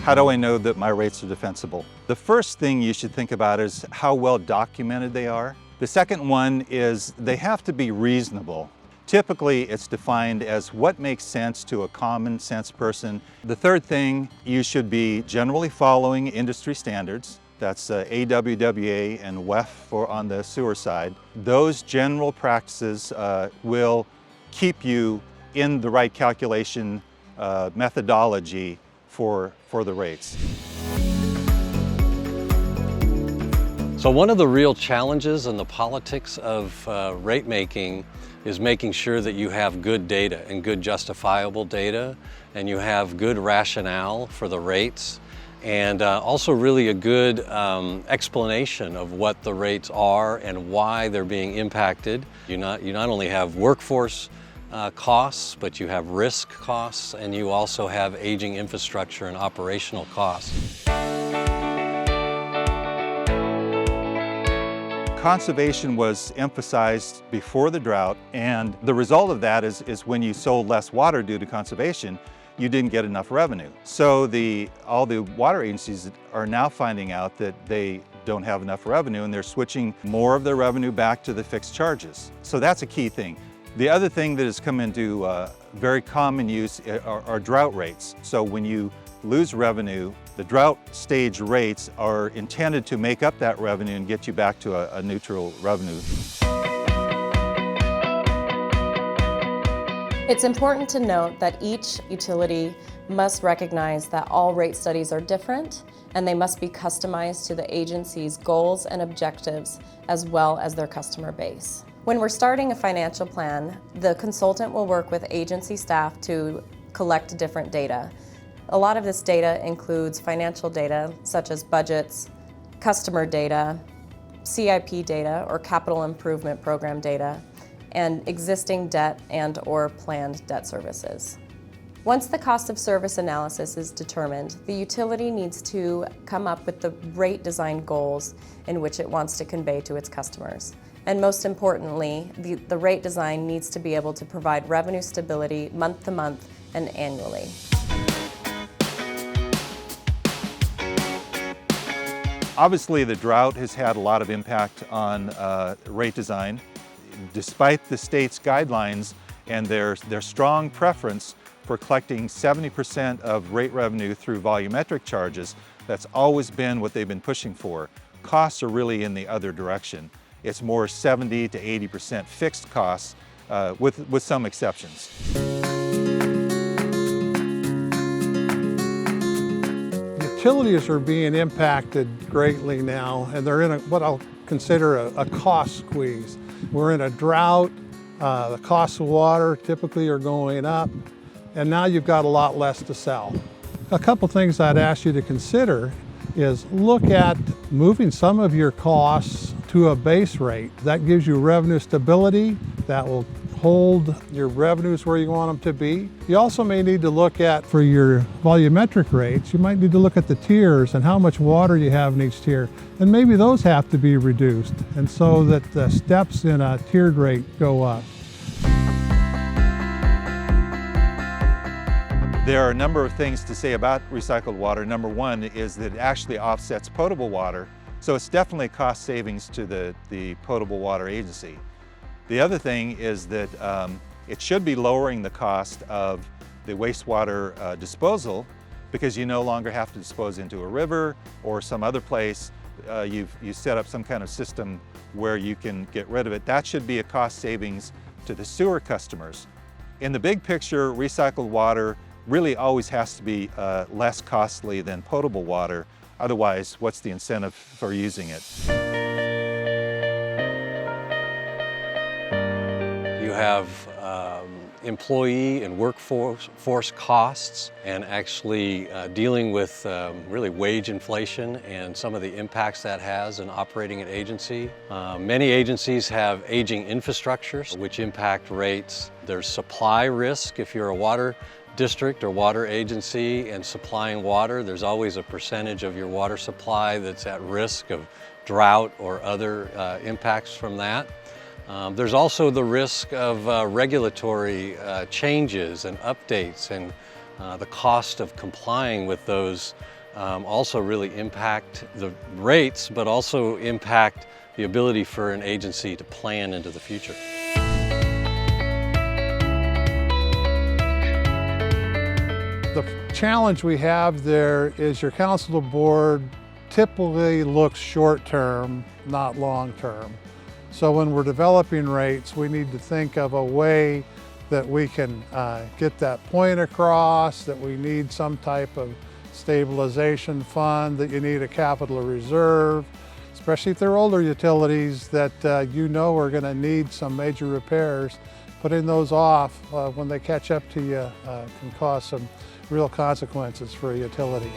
How do I know that my rates are defensible? The first thing you should think about is how well documented they are. The second one is they have to be reasonable. Typically, it's defined as what makes sense to a common sense person. The third thing, you should be generally following industry standards. That's AWWA and WEF on the sewer side. Those general practices will keep you in the right calculation methodology for the rates. So one of the real challenges in the politics of rate making is making sure that you have good data and good justifiable data, and you have good rationale for the rates, and also really a good explanation of what the rates are and why they're being impacted. You not only have workforce costs, but you have risk costs, and you also have aging infrastructure and operational costs. Conservation was emphasized before the drought, and the result of that is when you sold less water due to conservation, you didn't get enough revenue. So all the water agencies are now finding out that they don't have enough revenue, and they're switching more of their revenue back to the fixed charges. So that's a key thing. The other thing that has come into very common use are drought rates. So when you lose revenue, the drought stage rates are intended to make up that revenue and get you back to a neutral revenue. It's important to note that each utility must recognize that all rate studies are different, and they must be customized to the agency's goals and objectives as well as their customer base. When we're starting a financial plan, the consultant will work with agency staff to collect different data. A lot of this data includes financial data such as budgets, customer data, CIP data or capital improvement program data, and existing debt and/or planned debt services. Once the cost of service analysis is determined, the utility needs to come up with the rate design goals in which it wants to convey to its customers. And most importantly, the rate design needs to be able to provide revenue stability month to month and annually. Obviously, the drought has had a lot of impact on rate design. Despite the state's guidelines and their strong preference for collecting 70% of rate revenue through volumetric charges, that's always been what they've been pushing for. Costs are really in the other direction. It's more 70 to 80% fixed costs with some exceptions. Utilities are being impacted greatly now, and they're in what I'll consider a cost squeeze. We're in a drought, the costs of water typically are going up, and now you've got a lot less to sell. A couple things I'd ask you to consider is look at moving some of your costs to a base rate. That gives you revenue stability, that will hold your revenues where you want them to be. You also may need to look at, for your volumetric rates, you might need to look at the tiers and how much water you have in each tier. And maybe those have to be reduced, and so that the steps in a tiered rate go up. There are a number of things to say about recycled water. Number one is that it actually offsets potable water, so it's definitely cost savings to the potable water agency. The other thing is that it should be lowering the cost of the wastewater disposal, because you no longer have to dispose into a river or some other place. You set up some kind of system where you can get rid of it. That should be a cost savings to the sewer customers. In the big picture, recycled water really always has to be less costly than potable water. Otherwise, what's the incentive for using it? You have employee and workforce costs, and actually dealing with really wage inflation and some of the impacts that has in operating an agency. Many agencies have aging infrastructures which impact rates. There's supply risk. If you're a water district or water agency and supplying water, there's always a percentage of your water supply that's at risk of drought or other impacts from that. There's also the risk of regulatory changes and updates and The cost of complying with those also really impact the rates, but also impact the ability for an agency to plan into the future. The challenge we have there is your council board typically looks short-term, not long-term. So when we're developing rates, we need to think of a way that we can get that point across, that we need some type of stabilization fund, that you need a capital reserve, especially if they're older utilities that you know are going to need some major repairs. Putting those off when they catch up to you can cause some real consequences for a utility.